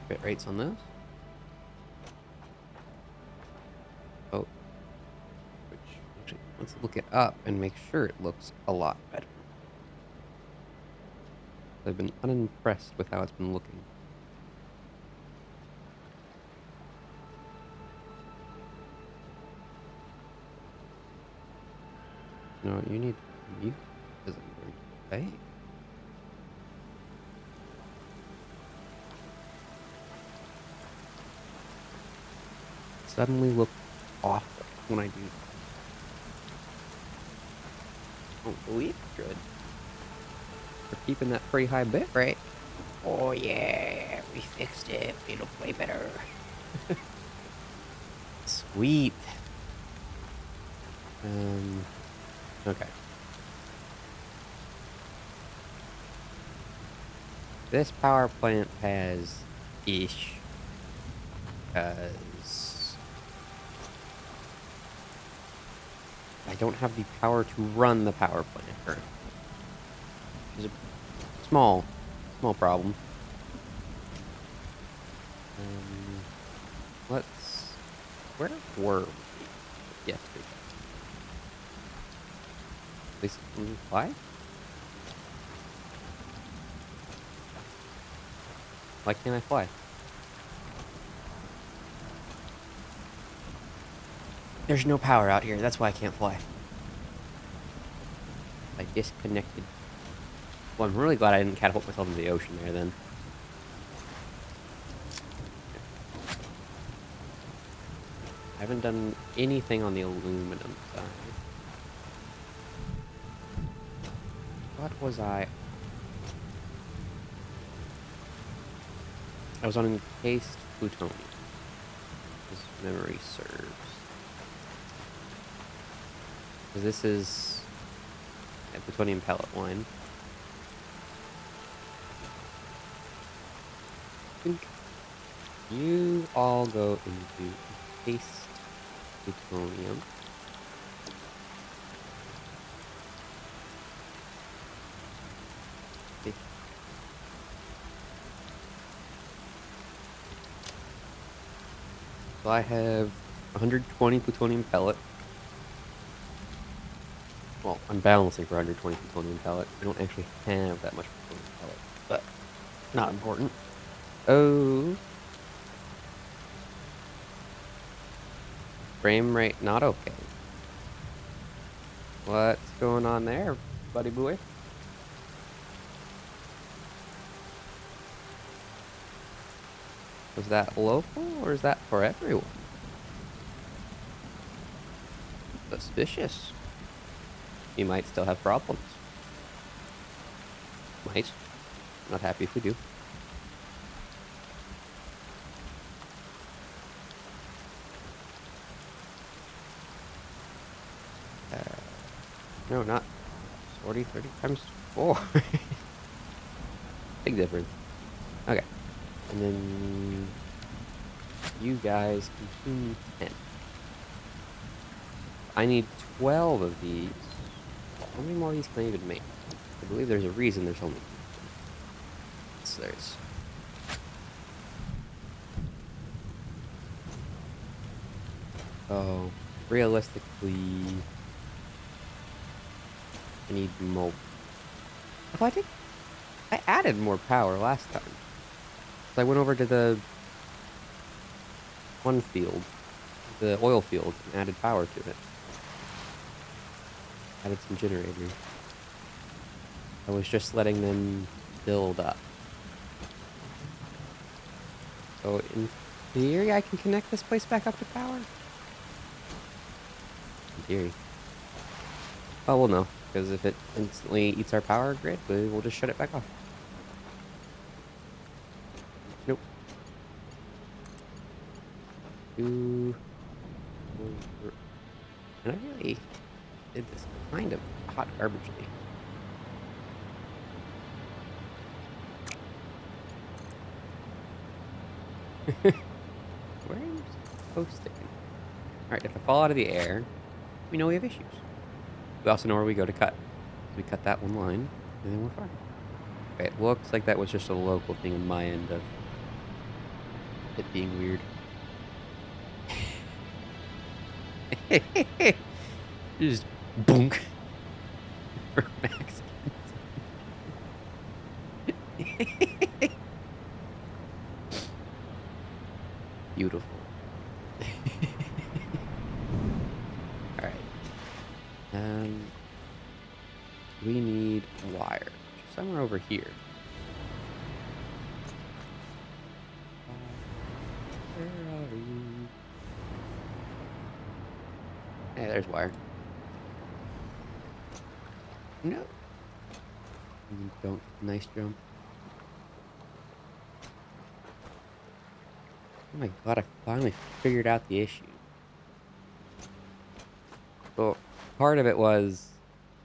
bit rates on those. Oh, which actually, let's look it up and make sure it looks a lot better. I've been unimpressed with how it's been looking. No, you need mute because I'm going to play. Suddenly look awful when I do that. I don't believe it's good. For keeping that pretty high bit rate. Oh yeah, we fixed it. It'll play better. Sweet. Okay. This power plant has ish. Because I don't have the power to run the power plant currently. Which is a small problem. Where were we yesterday? At least can we fly? Why can't I fly? There's no power out here. That's why I can't fly. I disconnected. Well, I'm really glad I didn't catapult myself into the ocean there then. I haven't done anything on the aluminum side. What was I? I was on encased plutonium, as memory serves. Because this is a plutonium pellet line. I think you all go into encased plutonium. Okay. So I have 120 plutonium pellet. Well, I'm balancing for 120 plutonium pellet. I don't actually have that much plutonium pellet, but not important. Oh. Frame rate not okay. What's going on there, buddy boy? Was that local or is that for everyone? Suspicious. You might still have problems. Might. Not happy if we do. No, not 40, 30 times 4. Big difference. Okay. And then you guys continue 10. I need 12 of these. How many more of these can I even make? I believe there's a reason there's only 2. So there's... Oh, realistically... I need more. If I did... I added more power last time. So I went over to the... one field. The oil field, and added power to it. Added some generators. I was just letting them build up. So in theory, I can connect this place back up to power? In theory. Oh, we'll know, because if it instantly eats our power grid, we'll just shut it back off. Nope. 2... And I really did this kind of hot garbagely. Where are you supposed to be? Alright, if I fall out of the air, we know we have issues. We also know where we go to cut. We cut that one line, and then we're fine. Okay, it looks like that was just a local thing on my end of it being weird. Just boonk for Mexicans. Beautiful. All right. We need wire somewhere over here. Where are you? Hey, there's wire. No. Don't. Nice jump. Oh my god, I finally figured out the issue. Well, part of it was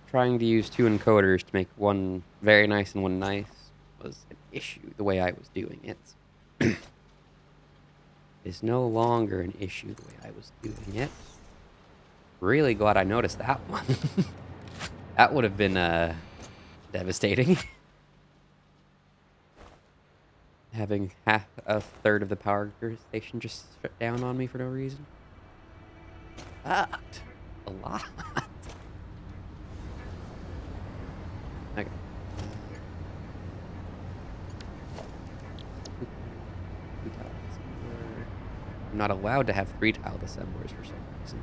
trying to use two encoders to make one very nice and one nice was an issue the way I was doing it. It's no longer an issue the way I was doing it. Really glad I noticed that one. That would have been devastating. Having a third of the power station just shut down on me for no reason. A lot. Okay. I'm not allowed to have 3 tile assemblers for some reason.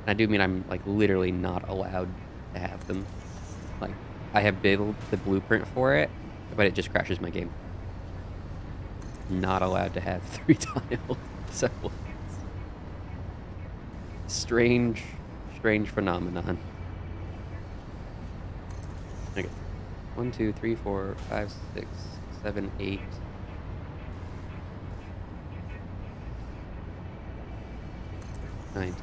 And I do mean I'm like literally not allowed to have them. Like I have built the blueprint for it, but it just crashes my game. Not allowed to have 3 tile assemblers. Strange phenomenon. Okay. 1, 2, 3, 4, 5, 6, 7, 8. 9.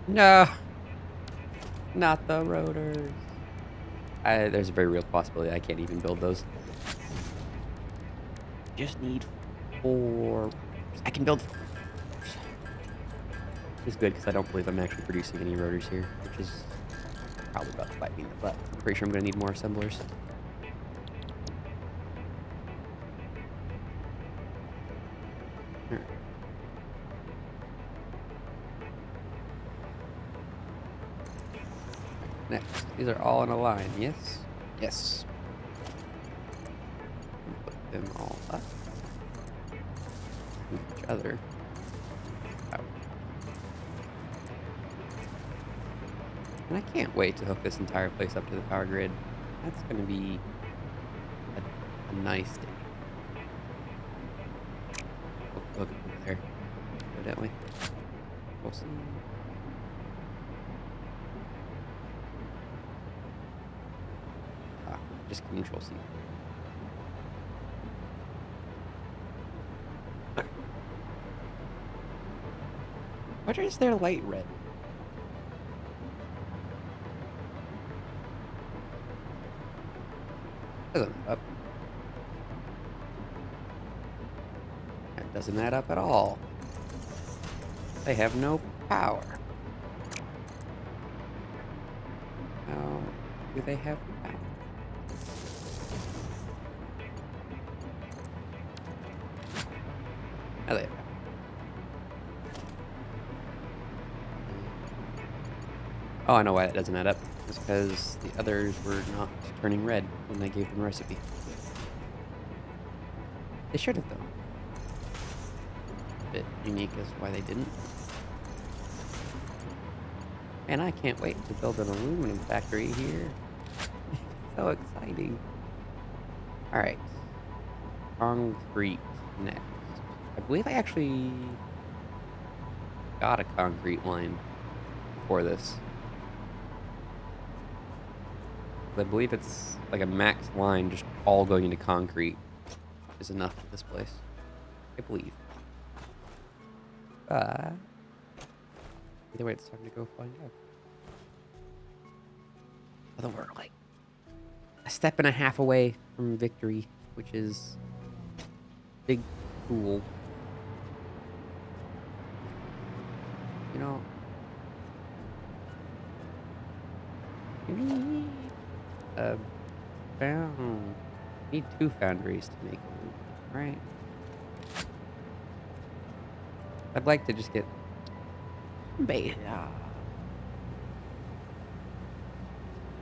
No! Not the rotors. There's a very real possibility I can't even build those. Just need 4. I can build 4. Which is good because I don't believe I'm actually producing any rotors here, which is probably about to bite me in the butt. I'm pretty sure I'm going to need more assemblers. Next, these are all in a line, yes? Yes. Put them all up. With each other. Out. And I can't wait to hook this entire place up to the power grid. That's going to be a nice day. Hook it over there, evidently. We'll see. Just Control C. Why is their light red? Doesn't add up. That doesn't add up at all. They have no power. How do they have power? Oh, they have power. Oh, I know why that doesn't add up. It's because the others were not turning red when they gave them a recipe. They should have, though. A bit unique as to why they didn't. And I can't wait to build an aluminum factory here. So exciting. Alright. Concrete next. I believe I actually got a concrete line for this. I believe it's like a max line just all going into concrete is enough for this place. I believe. Either way, it's time to go find out. Although we're like a step and a half away from victory, which is big cool. You know, Need 2 foundries to make aluminum, right? I'd like to just get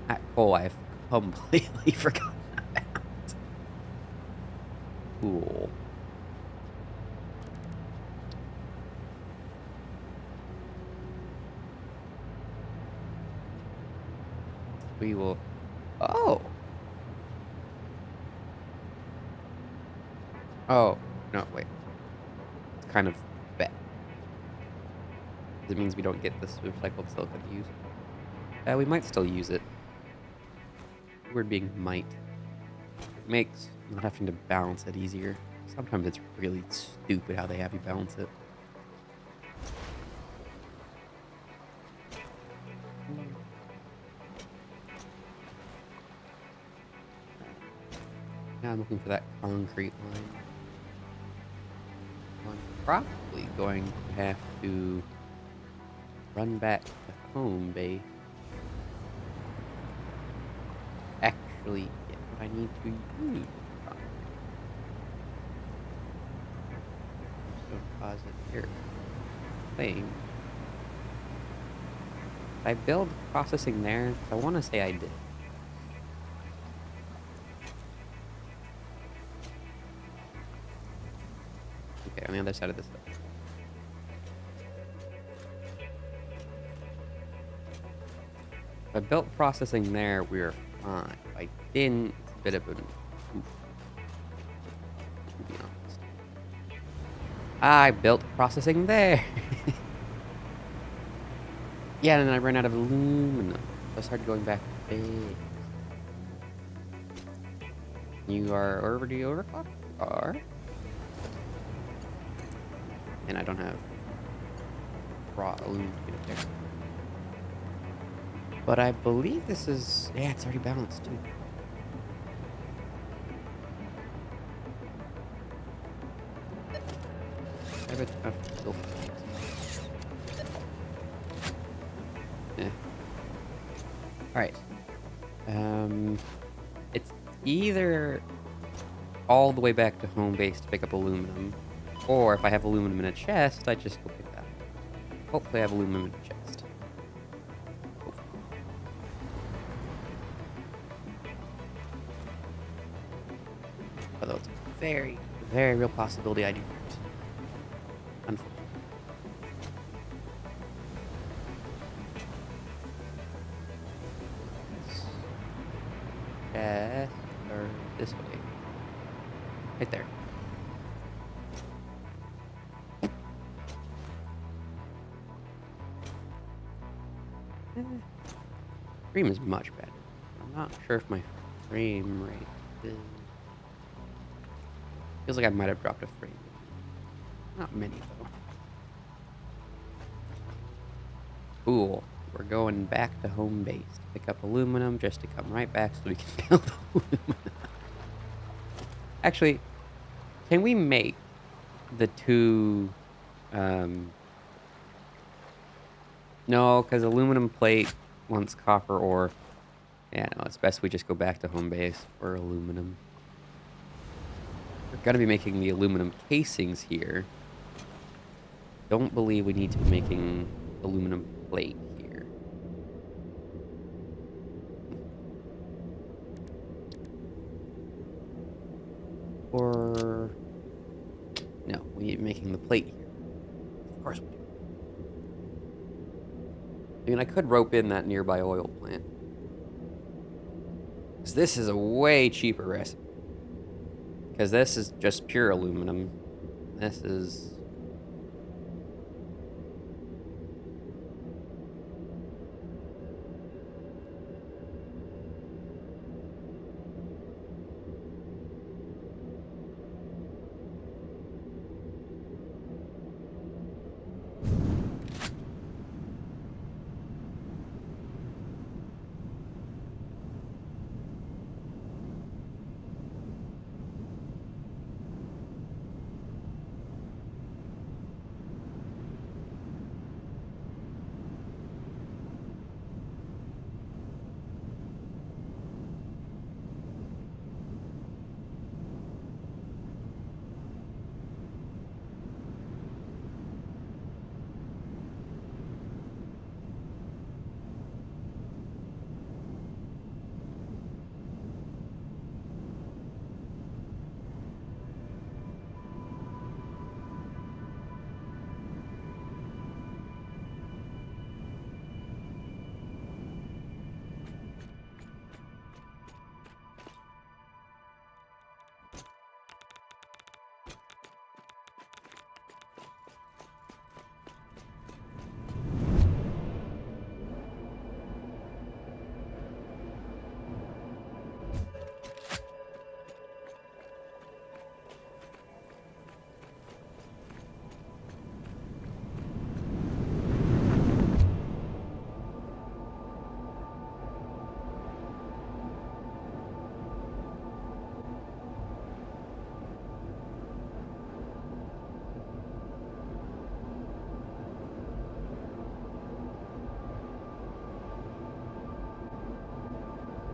that coal I've completely forgotten about. Cool. We will... Oh! Oh, no, wait. It's kind of bad. It means we don't get this recycled silicon to use. We might still use it. Word being might. It makes not having to balance it easier. Sometimes it's really stupid how they have you balance it. Now I'm looking for that concrete line. I'm probably going to have to run back to home base. Actually get what I need to use. So pause it here. Thing. Did I build processing there? I want to say I did. Okay, on the other side of this hill. If I built processing there, we were fine. If I didn't, it's a bit of an oof. To be honest. I built processing there. Yeah, and then I ran out of aluminum. So I started going back to base. You are already overclocked? Are. And I don't have raw aluminum to get it there. But I believe this is... Yeah, it's already balanced, too. I have enough silver. Yeah. Alright. It's either all the way back to home base to pick up aluminum, or if I have aluminum in a chest, I just go pick that up. Hopefully I have aluminum in a chest. Hopefully. Although it's a very, very real possibility I do not. Unfortunately. Chest, or this way. Right there. Frame is much better. I'm not sure if my frame rate is... Feels like I might have dropped a frame. Not many, though. Cool. We're going back to home base to pick up aluminum just to come right back so we can build aluminum. Actually, can we make the two... No, because aluminum plate wants copper ore. Yeah, no, it's best we just go back to home base for aluminum. We're gonna be making the aluminum casings here. Don't believe we need to be making aluminum plate here. Or... No, we need to be making the plate here. Of course we do. I mean, I could rope in that nearby oil plant. Because this is a way cheaper recipe. Because this is just pure aluminum. This is...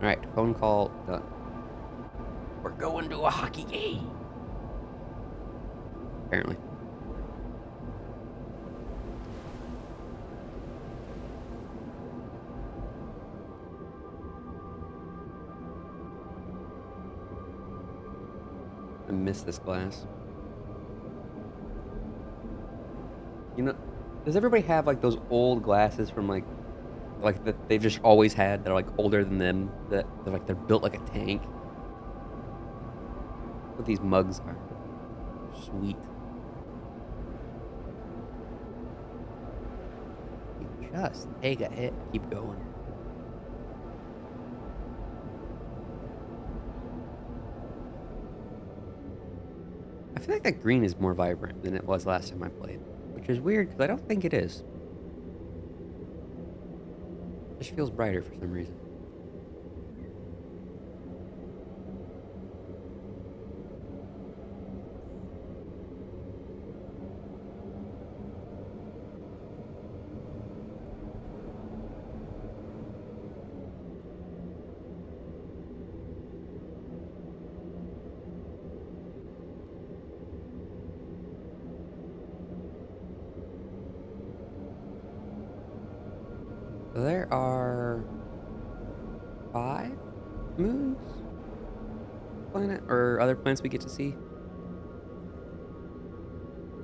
Alright, phone call done. We're going to a hockey game. Apparently. I miss this glass. You know, does everybody have like those old glasses from like that they've just always had? They're like older than them. That they're built like a tank. What these mugs are. Sweet. You just take a hit, keep going. I feel like that green is more vibrant than it was last time I played, which is weird because I don't think it is. It just feels brighter for some reason. So there are 5 moons planet or other planets we get to see.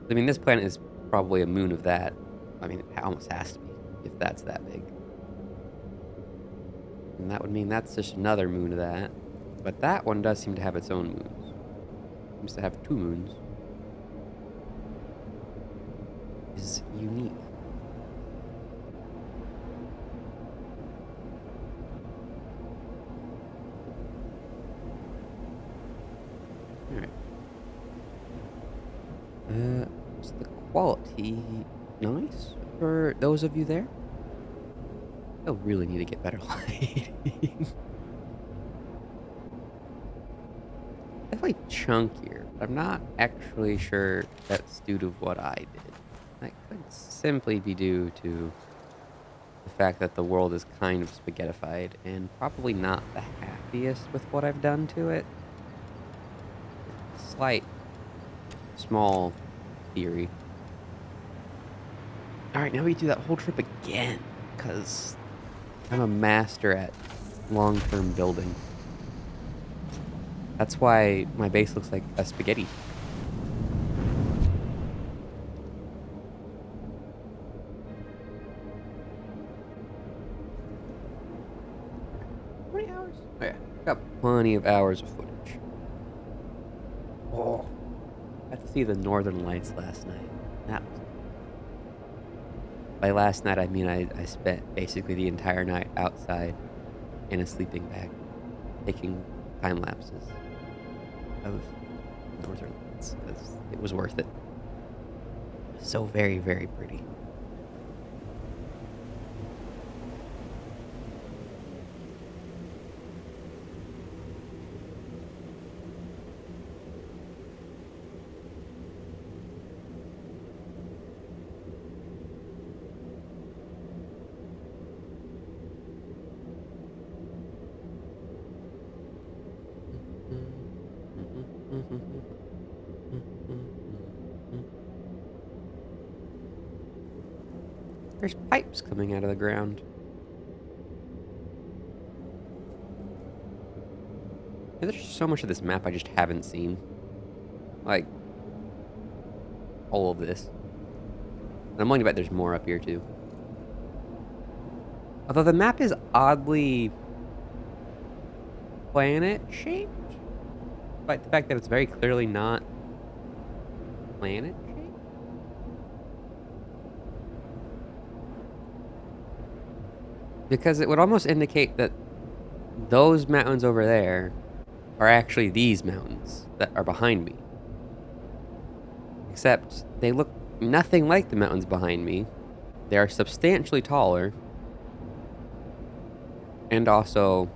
I mean, this planet is probably a moon of that. I mean, it almost has to be if that's that big. And that would mean that's just another moon of that. But that one does seem to have its own moons. Seems to have 2 moons. Is unique. Alright. Is the quality nice for those of you there? They'll really need to get better lighting. Definitely chunkier, but I'm not actually sure that's due to what I did. That could simply be due to the fact that the world is kind of spaghettified and probably not the happiest with what I've done to it. Slight, small theory. Alright, now we do that whole trip again, because I'm a master at long-term building. That's why my base looks like a spaghetti. How many hours? Oh yeah, got plenty of hours of footage. Oh, I got to see the Northern Lights last night. That was... By last night, I mean I spent basically the entire night outside in a sleeping bag, taking time lapses of Northern Lights because it was worth it. So very, very pretty. There's pipes coming out of the ground. There's just so much of this map I just haven't seen. Like, all of this. And I'm willing to bet there's more up here, too. Although the map is oddly planet-shaped. Despite the fact that it's very clearly not planet-shaped. Because it would almost indicate that those mountains over there are actually these mountains that are behind me. Except they look nothing like the mountains behind me. They are substantially taller. And also,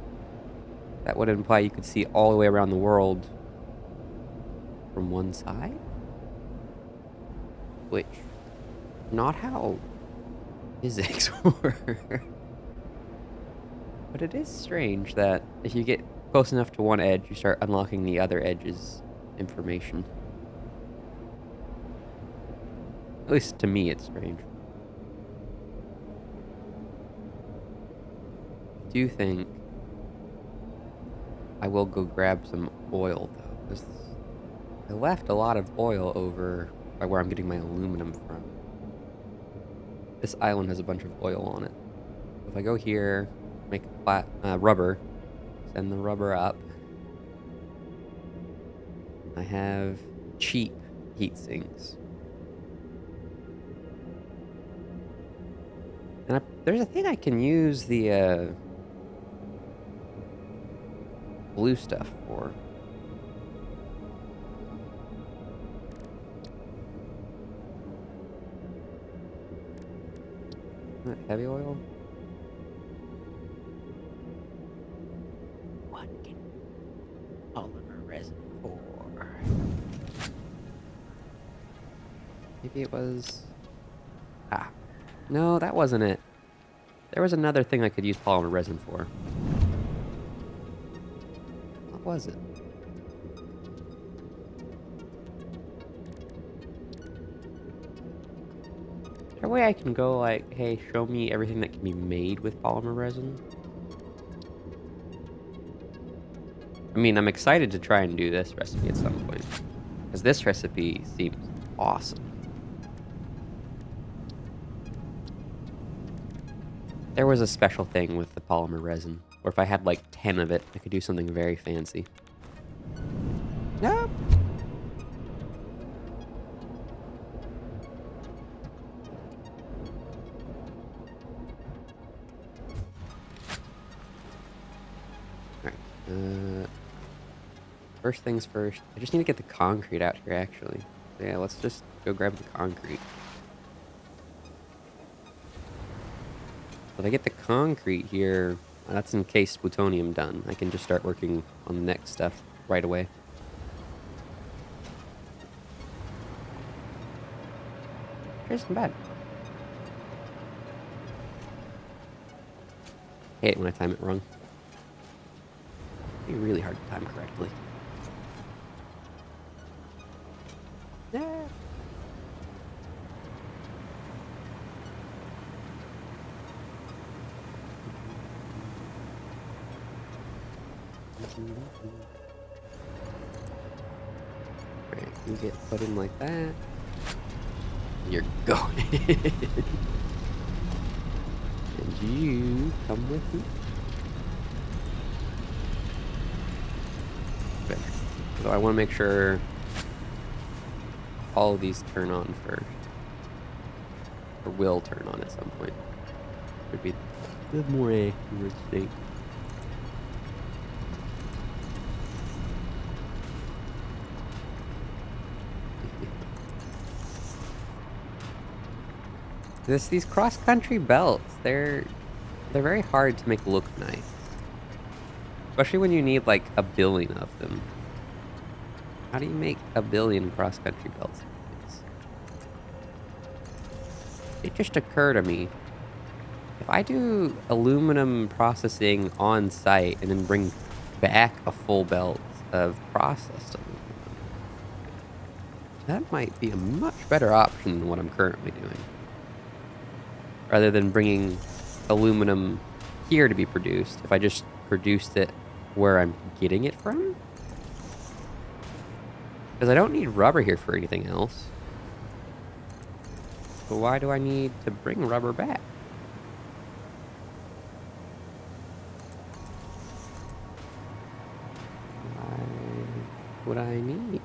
that would imply you could see all the way around the world from one side? Which, not how physics work. But it is strange that if you get close enough to one edge, you start unlocking the other edge's information. At least to me, it's strange. I do think I will go grab some oil, though, because I left a lot of oil over by where I'm getting my aluminum from. This island has a bunch of oil on it. If I go here, make rubber, send the rubber up. I have cheap heat sinks. And there's a thing I can use the blue stuff for. Isn't that heavy oil? What can polymer resin for? Maybe it was... Ah. No, that wasn't it. There was another thing I could use polymer resin for. What was it? Is there a way I can go like, hey, show me everything that can be made with polymer resin? I mean, I'm excited to try and do this recipe at some point. Because this recipe seems awesome. There was a special thing with the polymer resin, where if I had like 10 of it, I could do something very fancy. Nope. Alright, first things first, I just need to get the concrete out here, actually. Yeah, let's just go grab the concrete. If I get the concrete here, that's in case plutonium done. I can just start working on the next stuff right away. Sure isn't bad. I hate it when I time it wrong. It'd be really hard to time it correctly. Yeah. Alright, you get put in like that. You're going. And you come with me. Okay. So I want to make sure all of these turn on first. Or will turn on at some point. Would be a bit more accurate state. These cross-country belts, they're very hard to make look nice. Especially when you need like a billion of them. How do you make a billion cross-country belts? It just occurred to me, if I do aluminum processing on site and then bring back a full belt of processed aluminum, that might be a much better option than what I'm currently doing. Rather than bringing aluminum here to be produced, if I just produced it where I'm getting it from? Because I don't need rubber here for anything else. So why do I need to bring rubber back? Why would I need?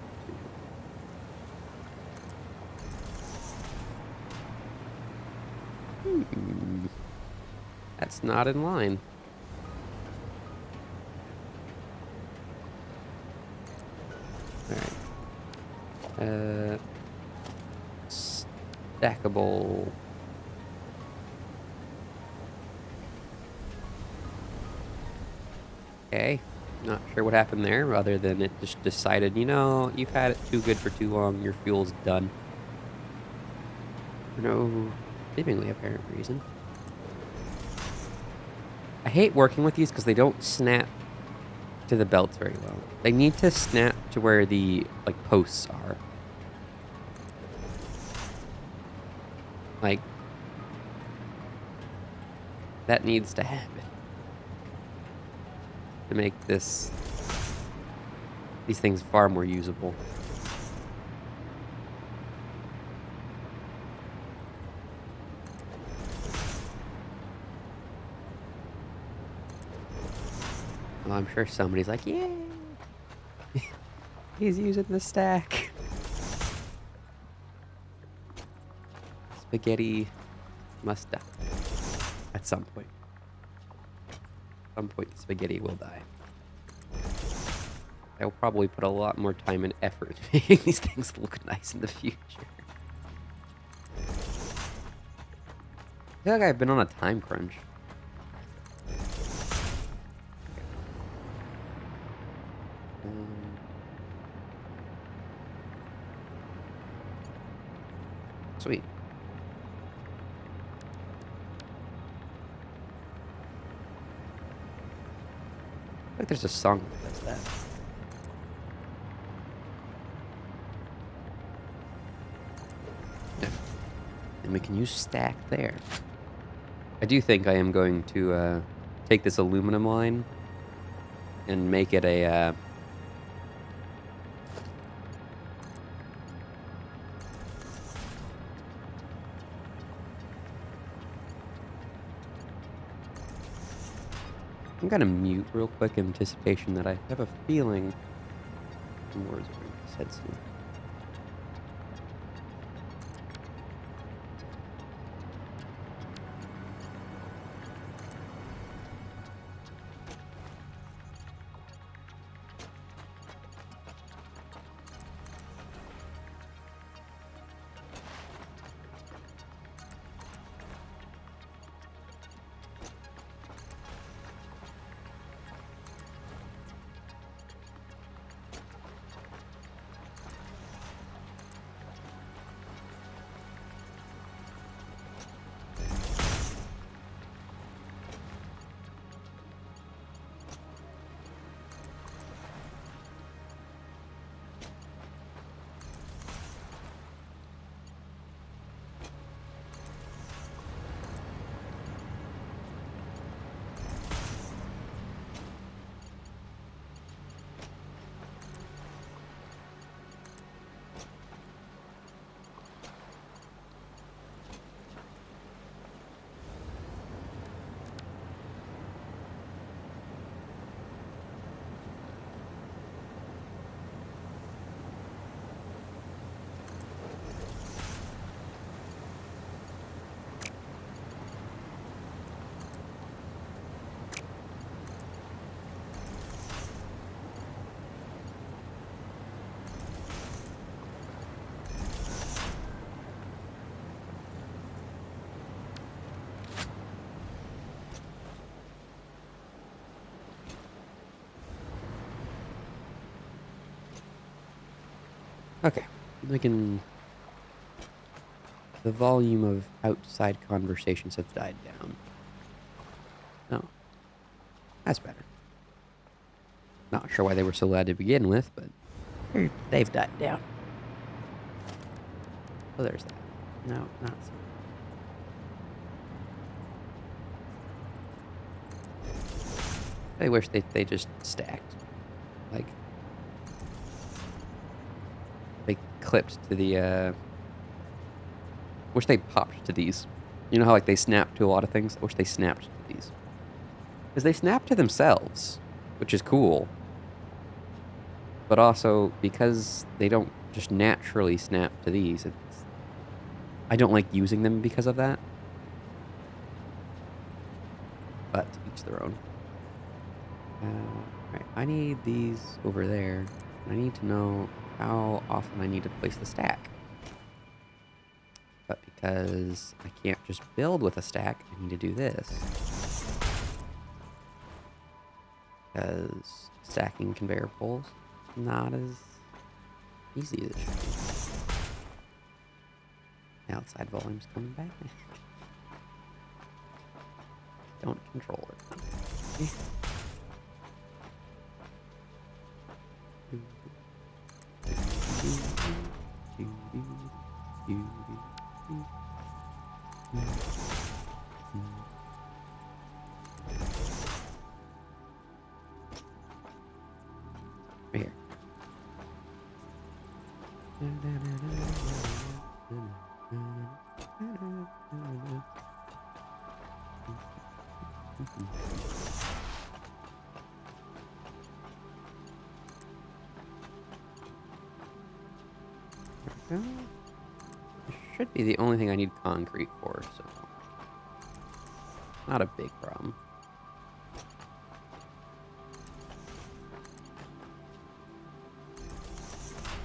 That's not in line. Alright. Stackable. Okay. Not sure what happened there, other than it just decided, you know, you've had it too good for too long, your fuel's done. For no seemingly apparent reason. I hate working with these because they don't snap to the belts very well. They need to snap to where the like posts are. Like that needs to happen to make these things far more usable. Well, I'm sure somebody's like, yeah, he's using the stack. Spaghetti must die at some point. At some point, spaghetti will die. I will probably put a lot more time and effort into making these things look nice in the future. I feel like I've been on a time crunch. Sweet. Like there's a song that does that. Yeah. And we can use stack there. I do think I am going to take this aluminum line and make it a I'm gonna mute real quick in anticipation that I have a feeling some words are going to be said soon. Okay, making the volume of outside conversations have died down. Oh, that's better. Not sure why they were so loud to begin with, but they've died down. Oh, there's that. No, not so. I wish they just stacked. Like, they clipped to the, wish they popped to these. You know how, like, they snap to a lot of things? I wish they snapped to these. Because they snap to themselves, which is cool. But also, because they don't just naturally snap to these, I don't like using them because of that. But each their own. Right, I need these over there. I need to know how often I need to place the stack. But because I can't just build with a stack, I need to do this. Because stacking conveyor poles is not as easy as it should be. The outside volume's coming back. don't control it. Right here. This should be the only thing I need concrete for, so not a big problem.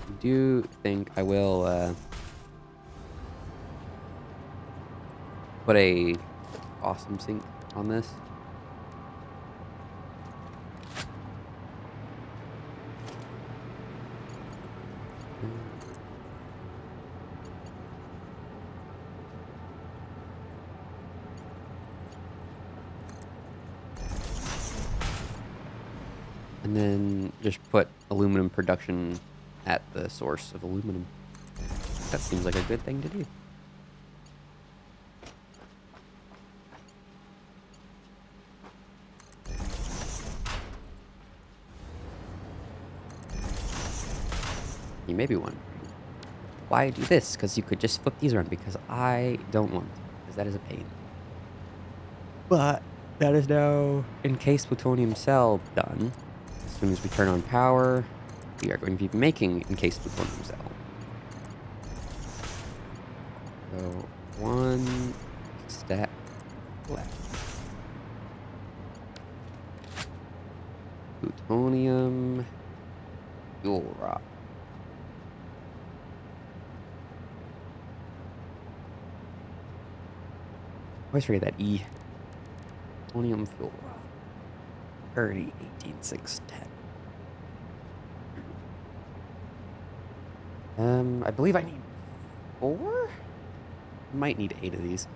I do think I will put a awesome sink on this. And then just put aluminum production at the source of aluminum. That seems like a good thing to do. You may be wondering, why do this? Because you could just flip these around, because I don't want to, because that is a pain. But that is now encased plutonium cell done. As soon as we turn on power, we are going to be making encased plutonium cell. So, one step left. Plutonium fuel rod. I always forget that E. Plutonium fuel rod. 30, 18, 6, 10. I believe I need 4? Might need 8 of these.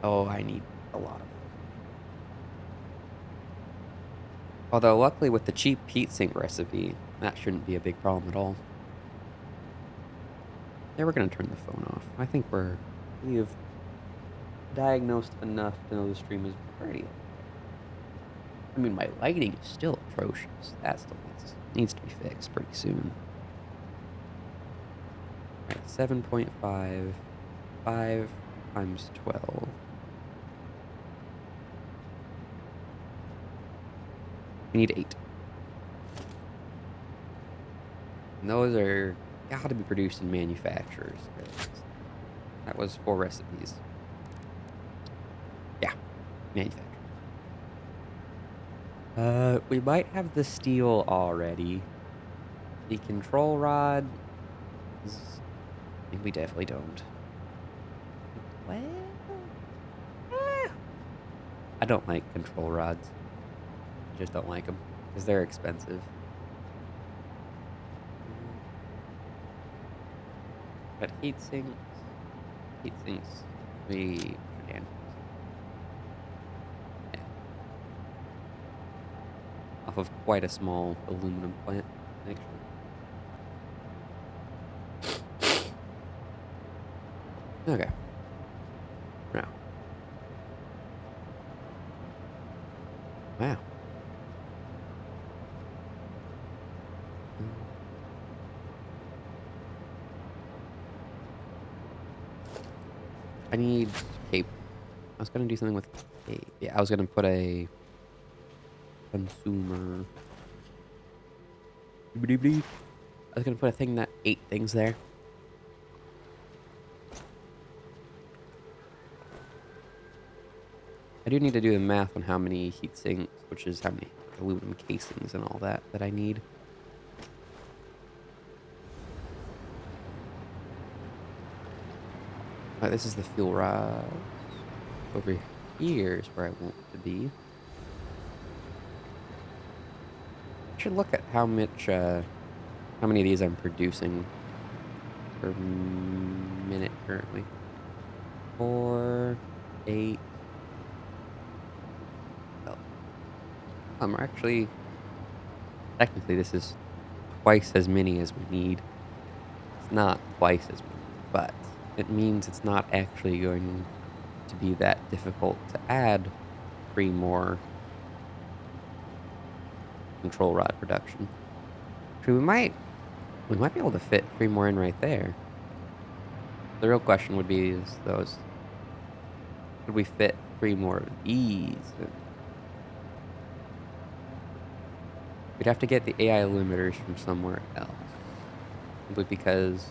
Oh, I need a lot of them. Although, luckily, with the cheap heatsink recipe, that shouldn't be a big problem at all. Yeah, we're going to turn the phone off. I think we have diagnosed enough to know the stream is pretty. I mean, my lighting is still atrocious. That still needs to be fixed pretty soon. Alright, 7.5. 5 times 12. We need 8. And those are got to be produced in manufacturers. That was 4 recipes. Yeah, manufacturers. We might have the steel already. The control rod we definitely don't. Well, I don't like control rods. I just don't like them because they're expensive. But heat sinks, we can. Yeah. Off of quite a small aluminum plant, actually. Okay. Now. Wow. I need cape. I was gonna do something with cape. Yeah, I was gonna put a consumer. I was gonna put a thing that ate things there. I do need to do the math on how many heat sinks, which is how many aluminum casings and all that I need. Alright, this is the fuel rod. Over here is where I want it to be. I should look at how much, how many of these I'm producing per minute currently. 4, 8, Actually, technically, this is twice as many as we need. It's not twice as many, but it means it's not actually going to be that difficult to add 3 more control rod production. Actually, we might be able to fit 3 more in right there. The real question would be could we fit 3 more of these? We'd have to get the AI limiters from somewhere else. Simply because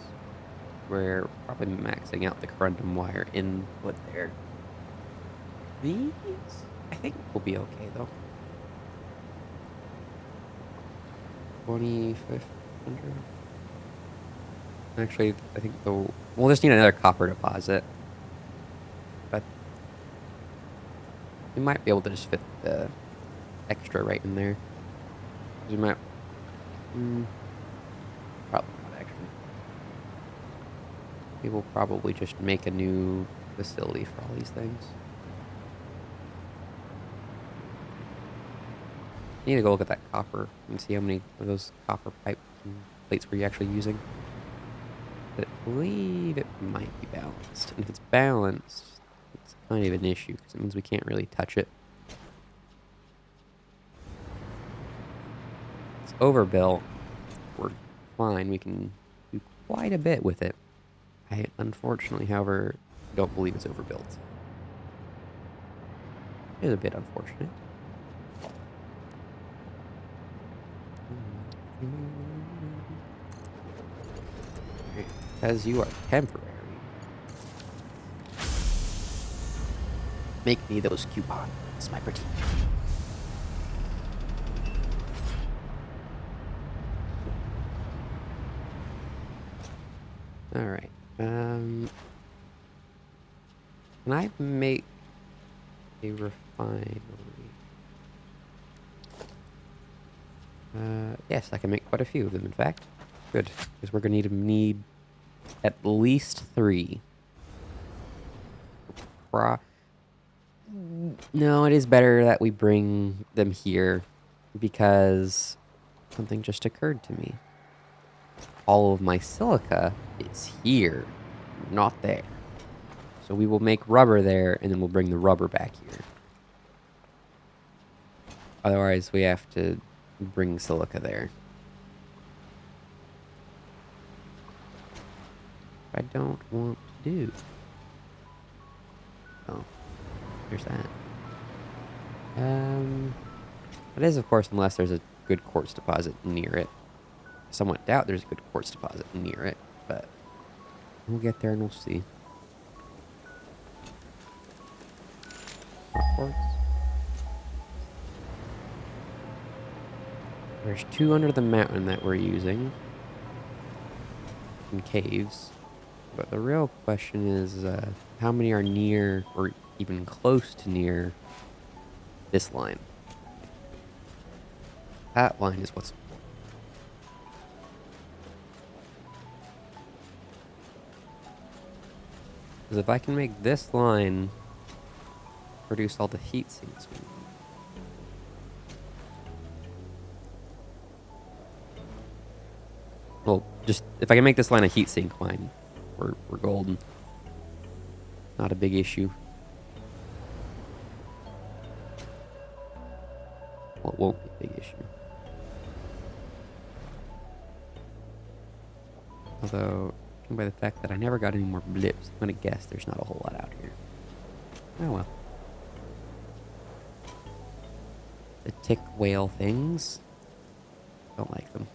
we're probably maxing out the corundum wire input there. These, I think, will be okay, though. 2,500. Actually, I think we'll just need another copper deposit. But we might be able to just fit the extra right in there. We might... probably not, actually. We will probably just make a new facility for all these things. I need to go look at that copper and see how many of those copper pipe and plates we're actually using. But I believe it might be balanced. And if it's balanced, it's kind of an issue because it means we can't really touch it. It's overbuilt. We're fine. We can do quite a bit with it. I unfortunately, however, don't believe it's overbuilt. It's a bit unfortunate. Because you are temporary. Make me those coupons, my pretty. Alright. Can I make a refinery? Yes, I can make quite a few of them, in fact. Good, because we're going to need at least 3. No, it is better that we bring them here because something just occurred to me. All of my silica is here, not there. So we will make rubber there, and then we'll bring the rubber back here. Otherwise, we have to bring silica there. I don't want to do. Oh, there's that. It is, of course, unless there's a good quartz deposit near it. I somewhat doubt there's a good quartz deposit near it, but we'll get there and we'll see. Rock quartz. There's 2 under the mountain that we're using in caves. But the real question is how many are near or even close to near this line? That line is what's important. Because if I can make this line produce all the heat sinks we need. Well, just if I can make this line a heat sink line, we're golden. Not a big issue. Well, it won't be a big issue. Although, by the fact that I never got any more blips, I'm gonna guess there's not a whole lot out here. Oh well. The tick whale things. Don't like them.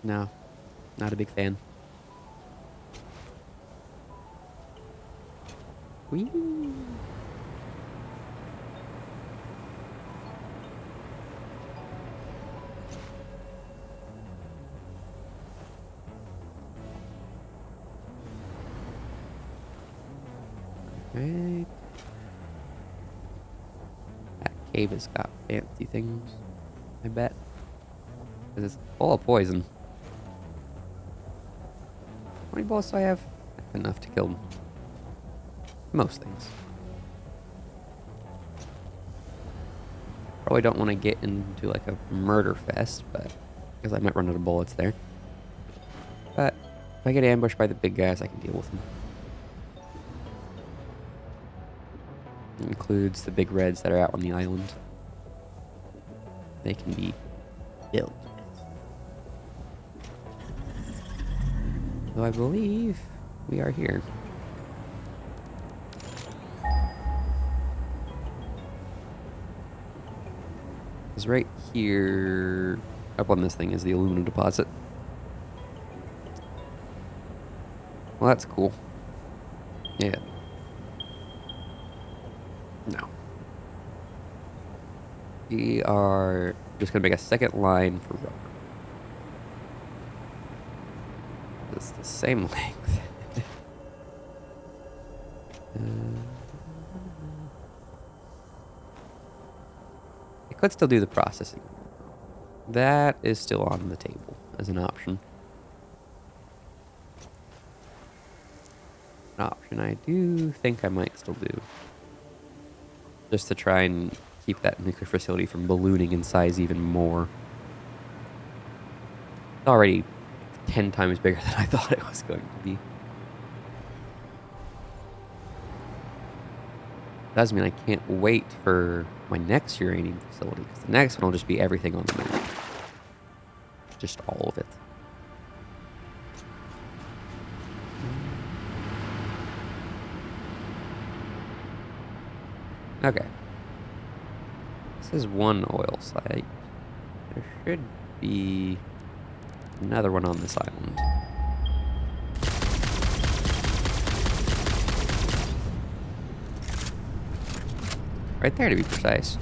No, not a big fan. Whee! Right. That cave has got fancy things, I bet. Because it's full of poison. How many bullets do I have? Enough to kill most things. Probably don't want to get into like a murder fest, but because I might run out of bullets there. But if I get ambushed by the big guys, I can deal with them. It includes the big reds that are out on the island. They can be killed. So I believe we are here. Because right here, up on this thing, is the aluminum deposit. Well, that's cool. Yeah. No. We are just going to make a second line for rubber. It's the same length. I could still do the processing. That is still on the table as an option. An option I do think I might still do. Just to try and keep that nuclear facility from ballooning in size even more. It's already 10 times bigger than I thought it was going to be. Does mean I can't wait for my next uranium facility, because the next one will just be everything on the map. Just all of it. Okay. This is one oil site. There should be another one on this island. Right there, to be precise.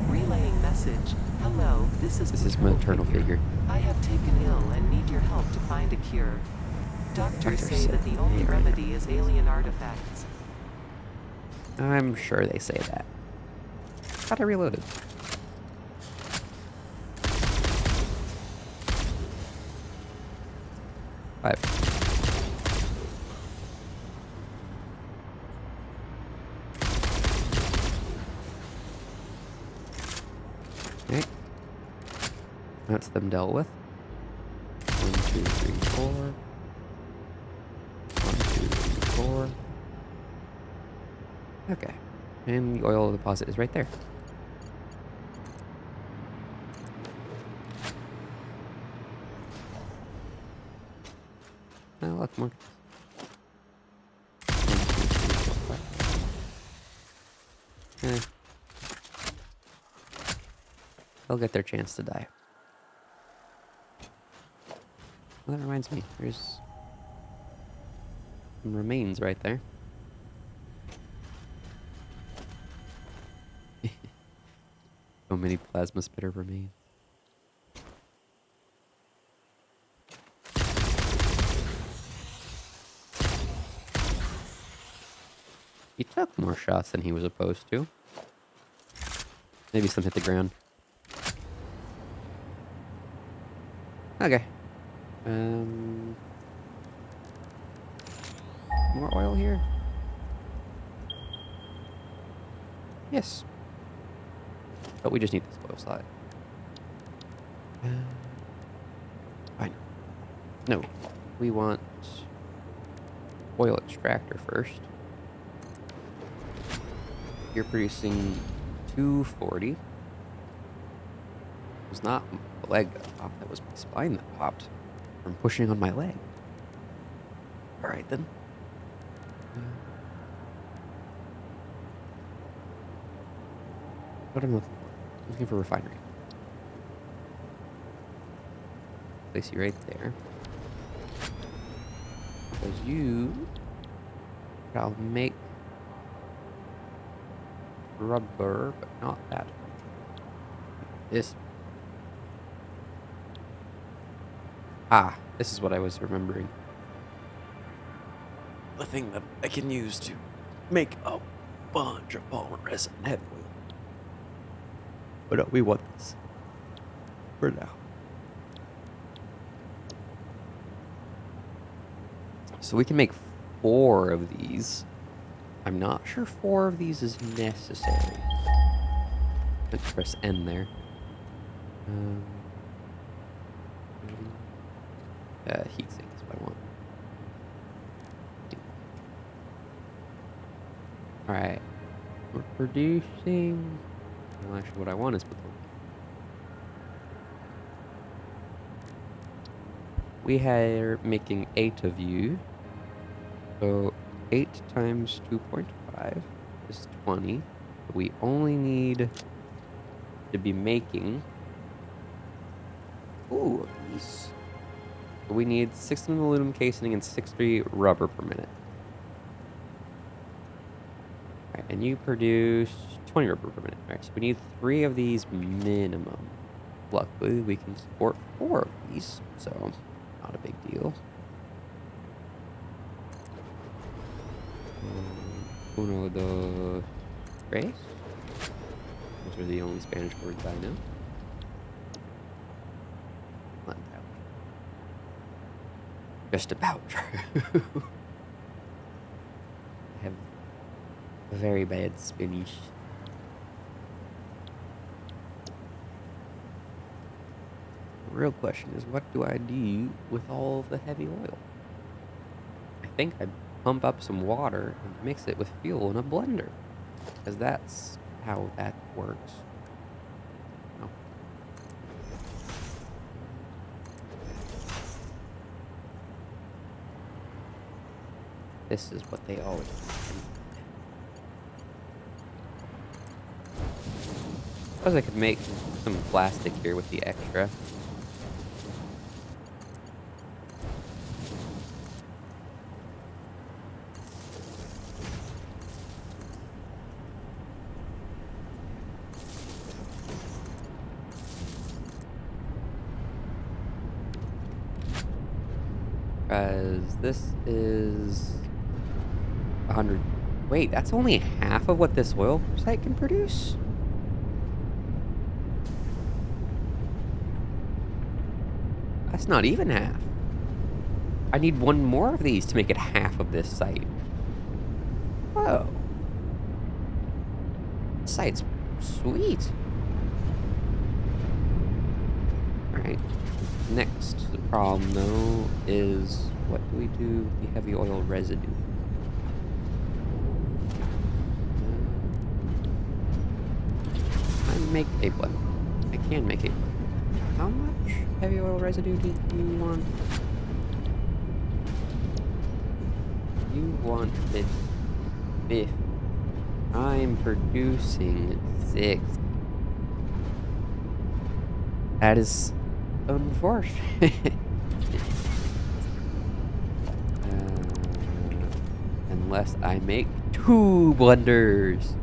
Relaying message. Hello, this is maternal figure. I have taken ill and need your help to find a cure. Doctors say that the only remedy is alien artifacts. I'm sure they say that. Thought I reloaded. Five. Okay. That's them dealt with. 1, 2, 3, 4. 1, 2, 3, 4. Okay. And the oil deposit is right there. Oh, look, more. 1, 2, 3, 4, 5. They'll get their chance to die. Well, that reminds me. There's some remains right there. So many plasma spitter remains. He took more shots than he was supposed to. Maybe some hit the ground. Okay. More oil here? Yes. But we just need this oil side. Fine. No. We want oil extractor first. You're producing 240. It was not the leg that popped, that was my spine that popped from pushing on my leg. Alright then. What am I looking for? I'm looking for refinery. Place you right there. Because you shall make rubber, but not that. This. Ah, this is what I was remembering. The thing that I can use to make a bunch of polymer resin and heavy oil. But no, we want this for now. So we can make 4 of these. I'm not sure 4 of these is necessary. Meant to press N there. Heatsink is what I want. Alright. We're producing... Well, actually, what I want is plutonium. We are making 8 of you. So 8 times 2.5 is 20. But we only need to be making 2 of these. So we need 16 aluminum casing and 60 rubber per minute. Alright, and you produce 20 rubber per minute. Alright, so we need 3 of these minimum. Luckily, we can support 4 of these, so not a big deal. Uno, dos, tres. Those are the only Spanish words I know. Not about. Just about. I have very bad Spanish. The real question is, what do I do with all of the heavy oil? I think I pump up some water and mix it with fuel in a blender, because that's how that works. Oh. This is what they always do. Suppose I could make some plastic here with the extra. Because this is 100. Wait, that's only half of what this oil site can produce? That's not even half. I need 1 more of these to make it half of this site. Whoa. This site's sweet. Alright. Next problem, though, is what do we do with the heavy oil residue? I make a blend. I can make a blend. How much heavy oil residue do you want? You wanted 50. I'm producing 6. That is unfortunate. Unless I make 2 blenders.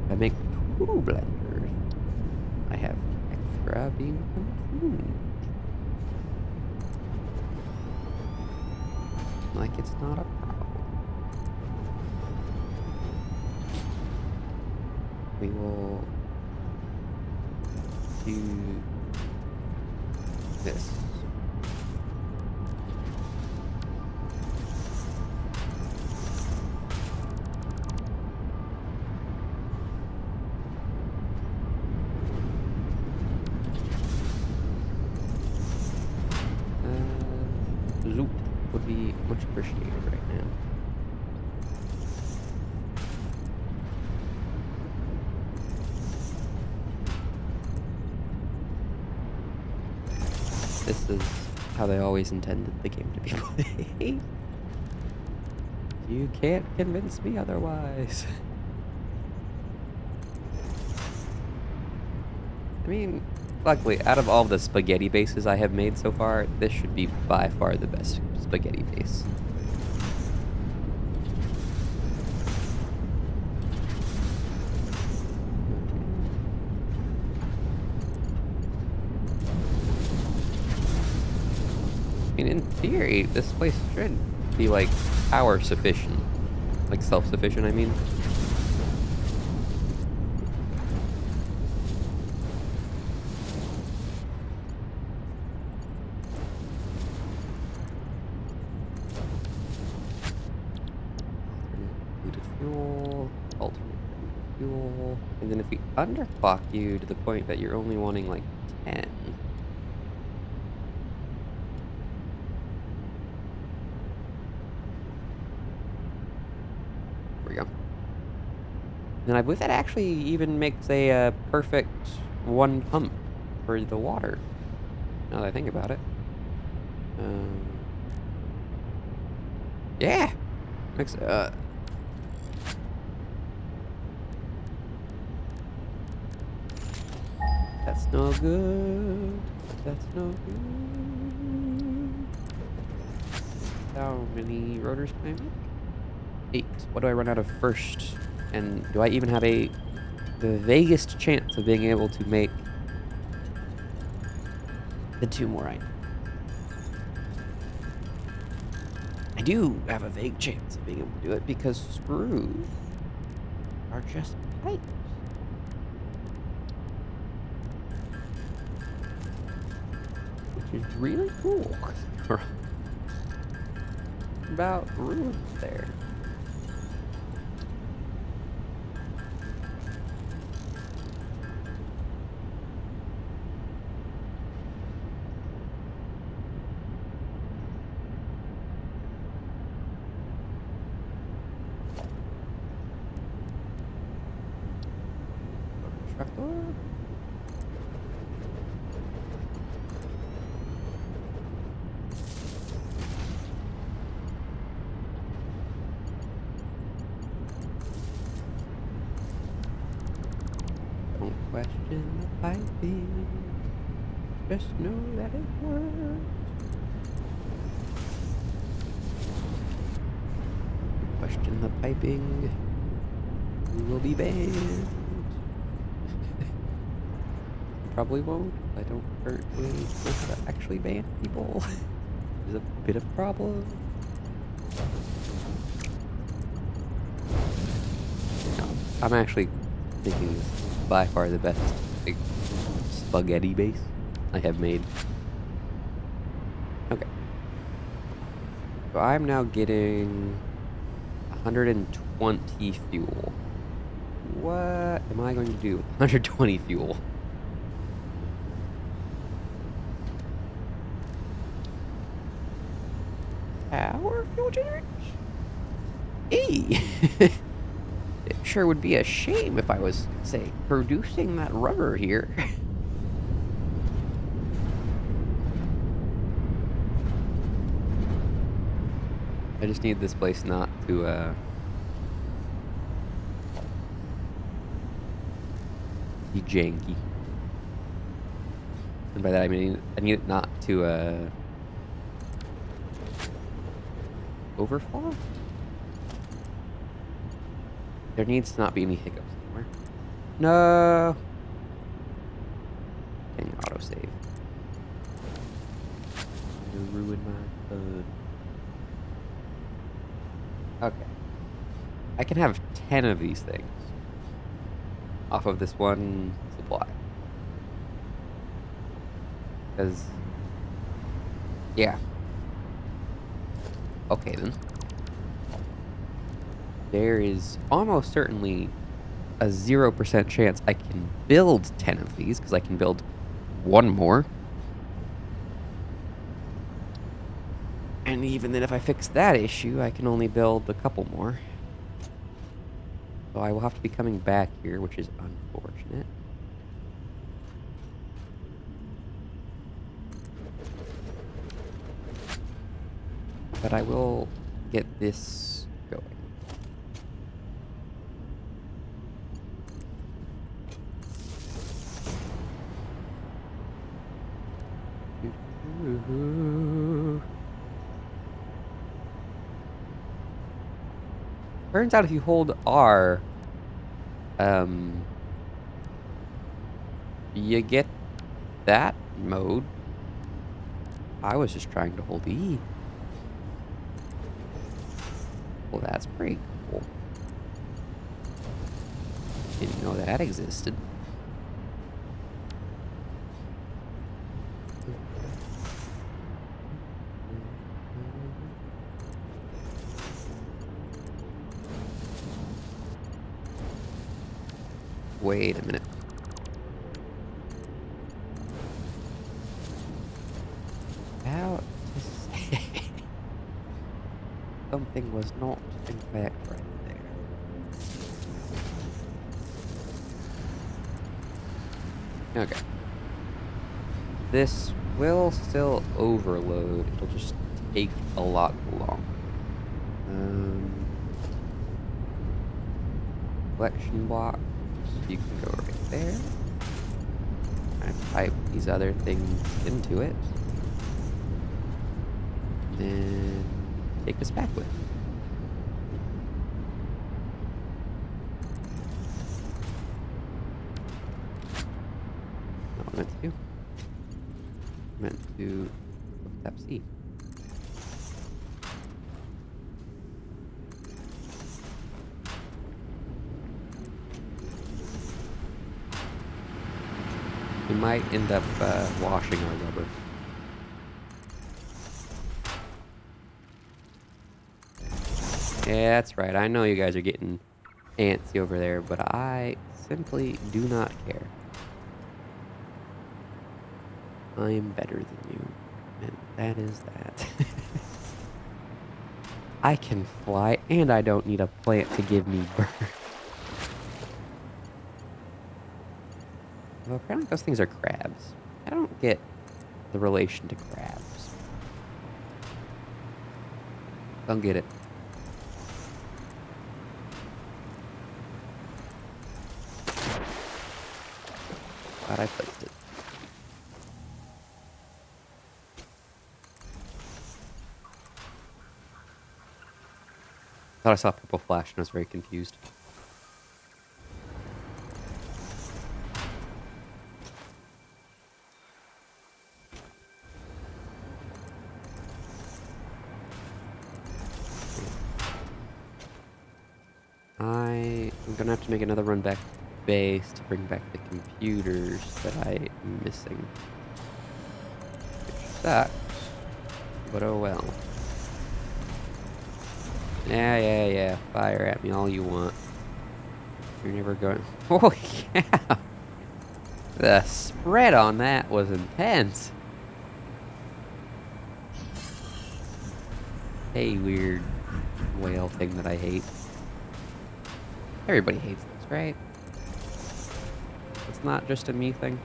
If I make 2 blenders, I have extra being consumed. Like it's not a problem. We will do this. Zoop would be much appreciated right now. This is how they always intended the game to be played. You can't convince me otherwise. I mean, luckily, out of all the spaghetti bases I have made so far, this should be by far the best spaghetti base. I mean, in theory, this place should be, like, power sufficient. Like, self-sufficient, I mean. Alternate fuel, alternate fuel. And then if we underclock you to the point that you're only wanting like 10. There we go. And I believe that actually even makes a perfect one pump for the water. Now that I think about it. Yeah. Makes that's no good. That's no good. How many rotors can I make? 8. What do I run out of first? And do I even have the vaguest chance of being able to make the 2 more I need? I do have a vague chance of being able to do it because screws are just pipes. Which is really cool. About ruined there. Tractor. Don't question the piping. Just know that it works. Question the piping. You will be banned. Probably won't. I don't currently know how to actually ban people. There's a bit of problem. No, I'm actually thinking this is by far the best like, spaghetti base I have made. Okay. So I'm now getting 120 fuel. What am I going to do with 120 fuel? Power fuel generators? Hey! It sure would be a shame if I was, say, producing that rubber here. I just need this place not to, be janky. And by that I mean I need it not to, overflow? There needs to not be any hiccups anywhere. No! Dang, autosave. You ruined my code. Okay. I can have 10 of these things off of this one supply. Because, yeah. Okay then. There is almost certainly a 0% chance I can build 10 of these, because I can build one more. And even then, if I fix that issue, I can only build a couple more. So I will have to be coming back here, which is unfortunate. But I will get this going. Turns out if you hold R, you get that mode. I was just trying to hold E. Well, that's pretty cool. Didn't know that existed. Wait a minute. About to say something was not, in fact, right there. Okay. This will still overload. It'll just take a lot longer. Collection blocks. You can go right there. And pipe these other things into it. Then take this back with you. Not what I meant to do. I meant to tap C. We might end up washing our rubber. Yeah, that's right. I know you guys are getting antsy over there, but I simply do not care. I am better than you, and that is that. I can fly, and I don't need a plant to give me birth. Well, apparently those things are crabs. I don't get the relation to crabs. Don't get it. Glad I placed it. Thought I saw a purple flash and I was very confused. I am gonna have to make another run back to base to bring back the computers that I am missing. Which sucks, but oh well. Yeah. Fire at me all you want. You're never going. Holy cow! The spread on that was intense. Hey, weird whale thing that I hate. Everybody hates this, right? It's not just a me thing.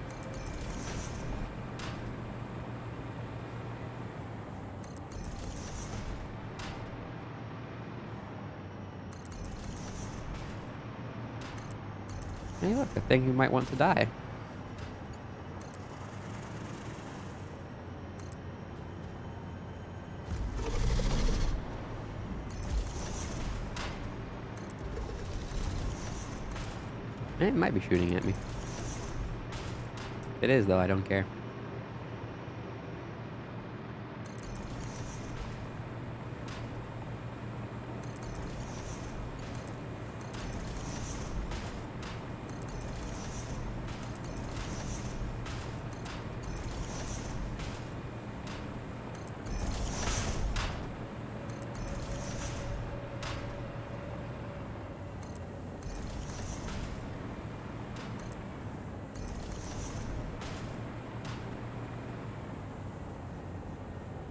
Hey, look, a thing who might want to die. It might be shooting at me. If it is, though, I don't care.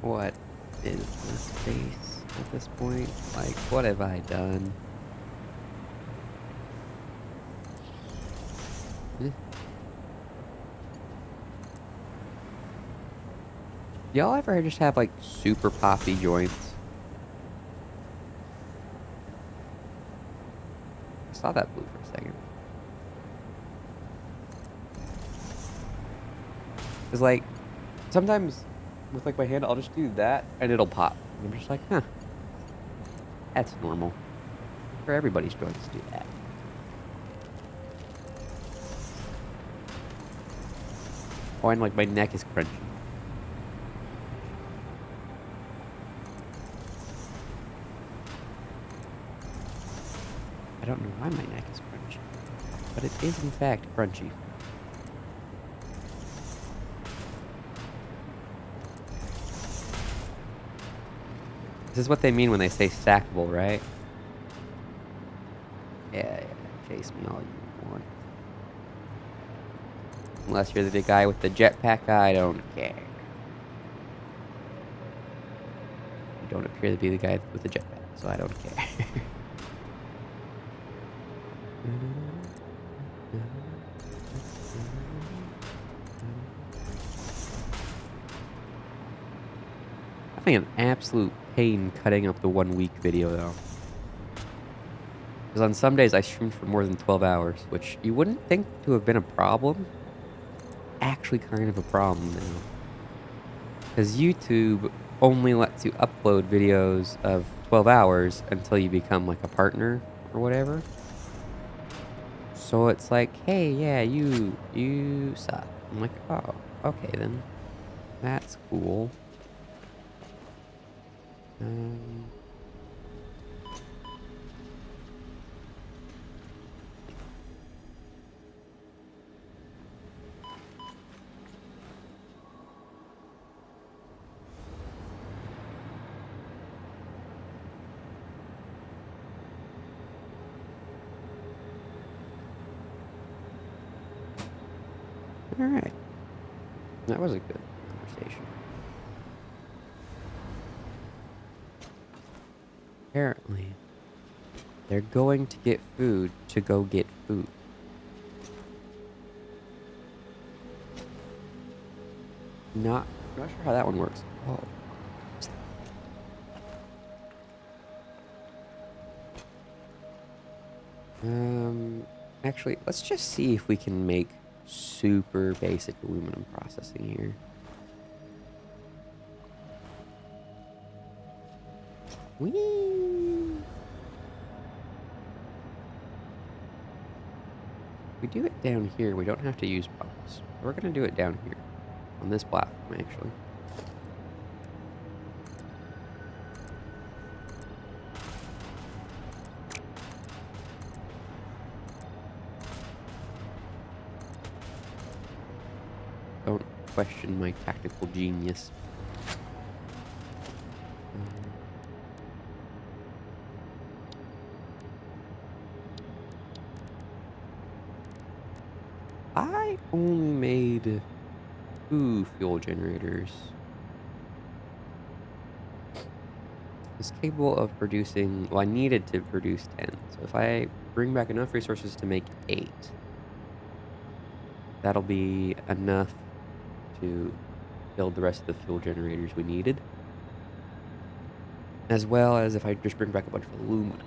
What is this base at this point? Like, what have I done? Eh. Y'all ever just have, like, super poppy joints? I saw that blue for a second. It's like, sometimes with like my hand, I'll just do that and it'll pop. And I'm just like, huh, that's normal. For everybody's joints to do that. Oh, and like my neck is crunchy. I don't know why my neck is crunchy, but it is in fact crunchy. This is what they mean when they say stackable, right? Yeah, chase me all you want. Unless you're the guy with the jetpack, I don't care. You don't appear to be the guy with the jetpack, so I don't care. Having an absolute pain cutting up the 1 week video though. Because on some days I streamed for more than 12 hours, which you wouldn't think to have been a problem. Actually kind of a problem now. Because YouTube only lets you upload videos of 12 hours until you become like a partner or whatever. So it's like, hey, yeah, you suck. I'm like, oh, okay then. That's cool. All right. That was a good conversation. Apparently, they're going to get food to go get food. Not sure how that one works. Oh. Actually, let's just see if we can make super basic aluminum processing here. Whee! If we do it down here, we don't have to use pumps. We're gonna do it down here, on this platform, actually. Don't question my tactical genius. I only made 2 fuel generators. It's capable of producing, well, I needed to produce 10. So if I bring back enough resources to make 8, that'll be enough to build the rest of the fuel generators we needed. As well as if I just bring back a bunch of aluminum.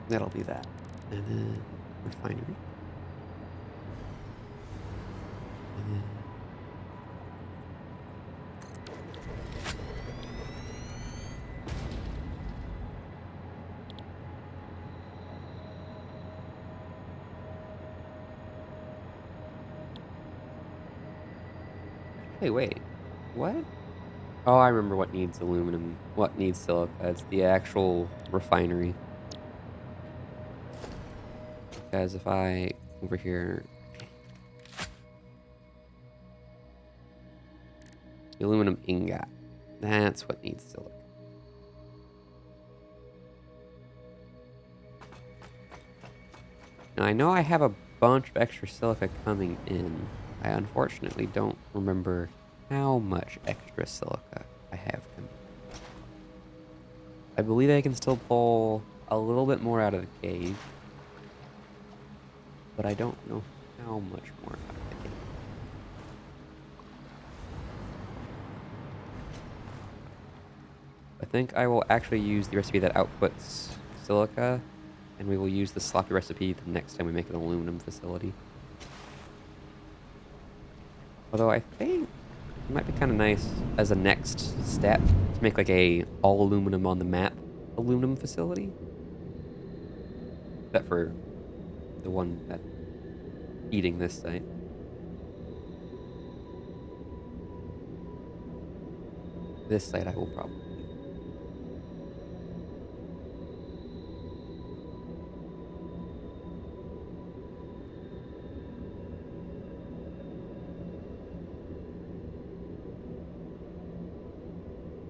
That'll be that. And then refinery. And then hey, wait. What? Oh, I remember what needs aluminum. What needs silica. It's the actual refinery. Because if I over here, the aluminum ingot, that's what needs silica. Now I know I have a bunch of extra silica coming in. I unfortunately don't remember how much extra silica I have coming in. I believe I can still pull a little bit more out of the cave, but I don't know how much more out of the cave. I think I will actually use the recipe that outputs silica, and we will use the sloppy recipe the next time we make an aluminum facility. Although I think it might be kind of nice as a next step to make like a all aluminum on the map aluminum facility. Except for the one that's feeding this site. This site I will probably.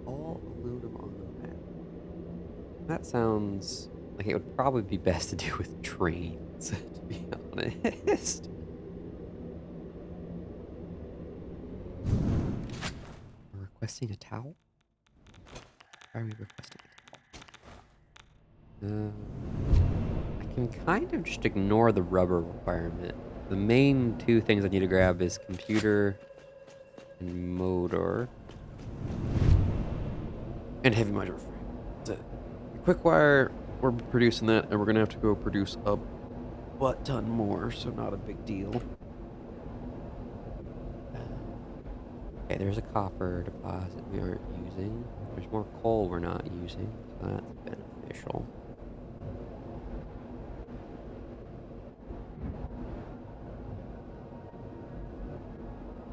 All aluminum on the map. That sounds like it would probably be best to do with trains, to be honest. honest. We're requesting a towel? Why are we requesting a towel? I can kind of just ignore the rubber requirement. The main two things I need to grab is computer and motor. And heavy modular frame. That's it. Quick wire, we're producing that, and we're gonna have to go produce a butt ton more, so not a big deal. Okay, there's a copper deposit we aren't using. There's more coal we're not using, so that's beneficial.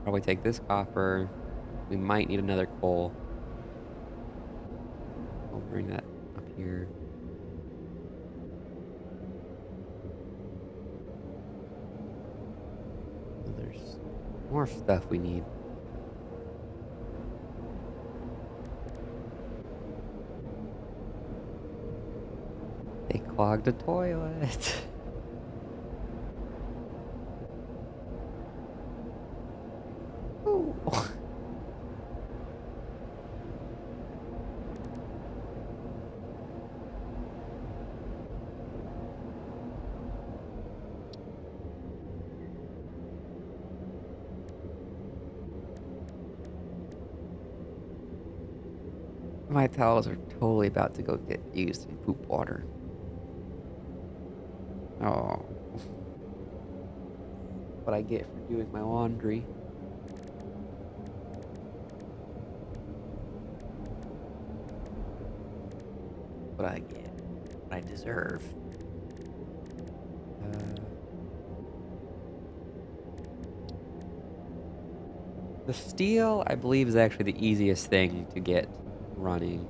Probably take this copper. We might need another coal. I'll bring that up here. So there's more stuff we need. They clogged the toilet. Ooh. My towels are totally about to go get used in poop water. Oh. What I get for doing my laundry. What I get. What I deserve. The steel, I believe, is actually the easiest thing to get running.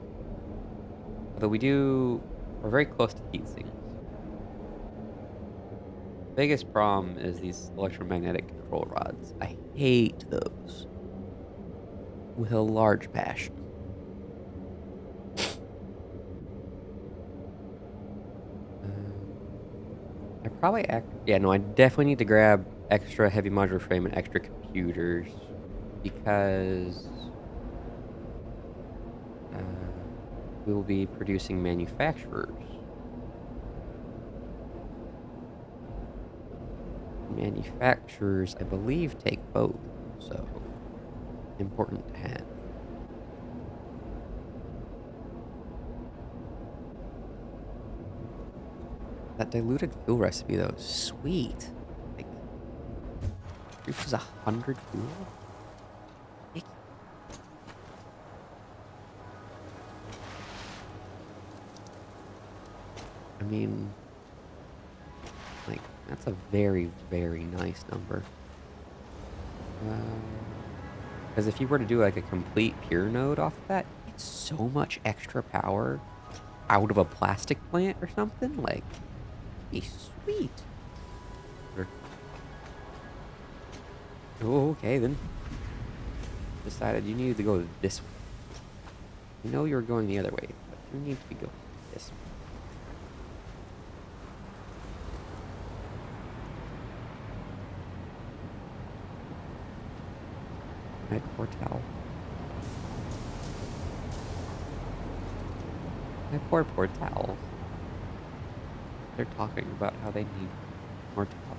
Although we're very close to heat sinks. Biggest problem is these electromagnetic control rods. I hate those with a large passion. I definitely need to grab extra heavy modular frame and extra computers because we will be producing manufacturers. Manufacturers, I believe, take both, so important to have. That diluted fuel recipe, though, is sweet. Like, produces 100 fuel? I mean, like, that's a very, very nice number. Because if you were to do, like, a complete pure node off of that, it's so much extra power out of a plastic plant or something. Like, it's sweet. Oh, okay, then. Decided you needed to go this way. You know you were going the other way, but you need to be going this way. My poor towel. My poor towel. They're talking about how they need more towel.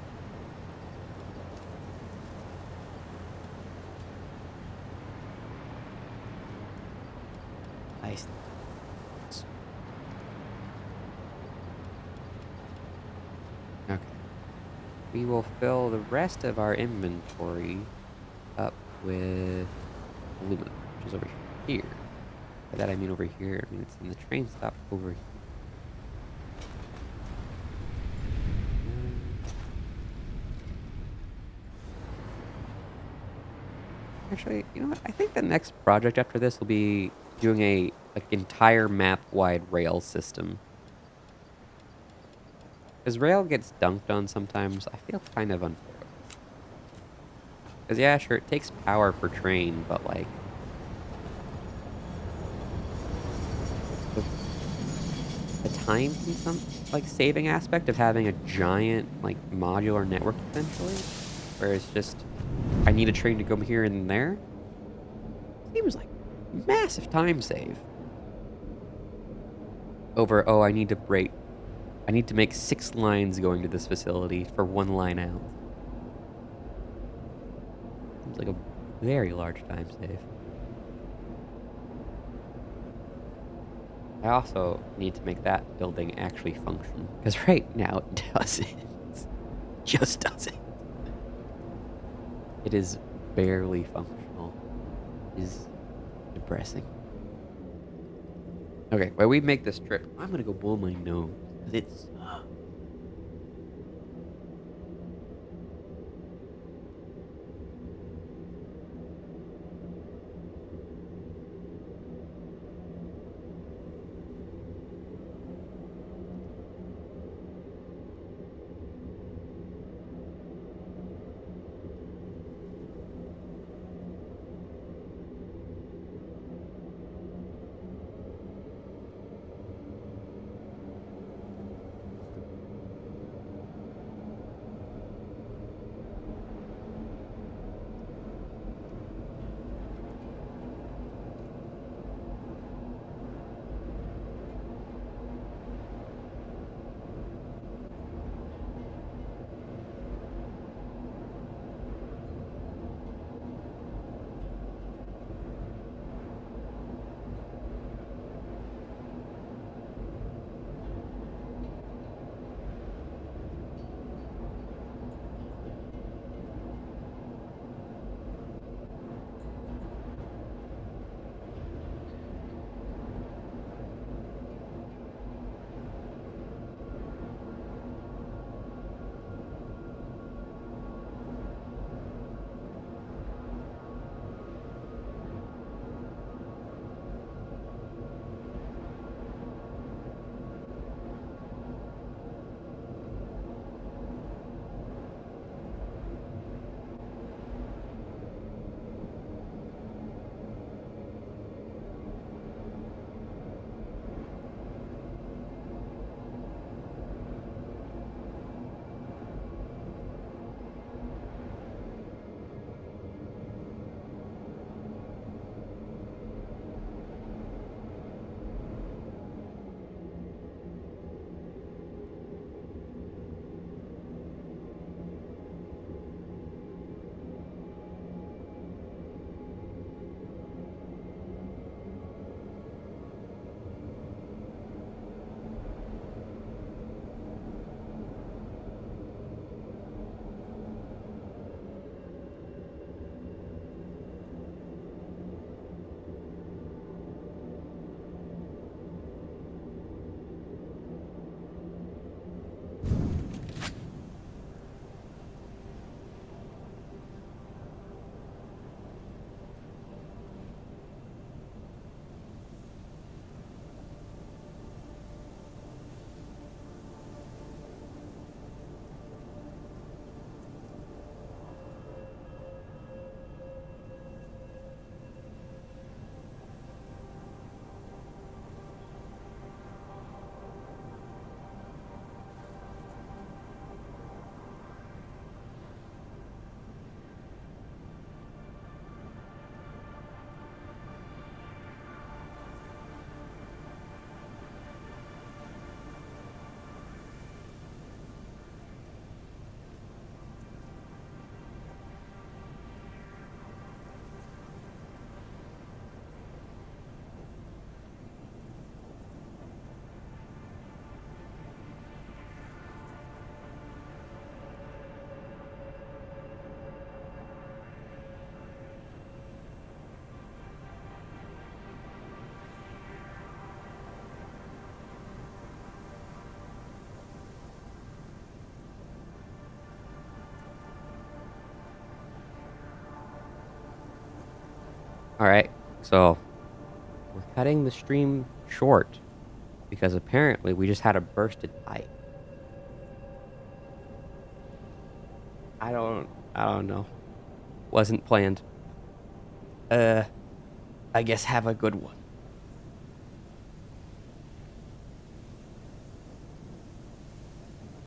Nice. Okay. We will fill the rest of our inventory up with aluminum, which is over here. By that I mean over here. I mean it's in the train stop over here. Actually, you know what? I think the next project after this will be doing a entire map-wide rail system. Because rail gets dunked on sometimes, I feel kind of unfair. Because yeah, sure, it takes power per train, but like the time like saving aspect of having a giant like modular network essentially, where it's just I need a train to go here and there. Seems like massive time save over. Oh, I need to make 6 lines going to this facility for 1 line out. Seems like a very large time save. I also need to make that building actually function, because right now it doesn't. Just doesn't. It is barely functional. It is depressing. Okay, while we make this trip, I'm gonna go blow my nose, because it's all right. So we're cutting the stream short because apparently we just had a bursted pipe. I don't know. Wasn't planned. I guess have a good one.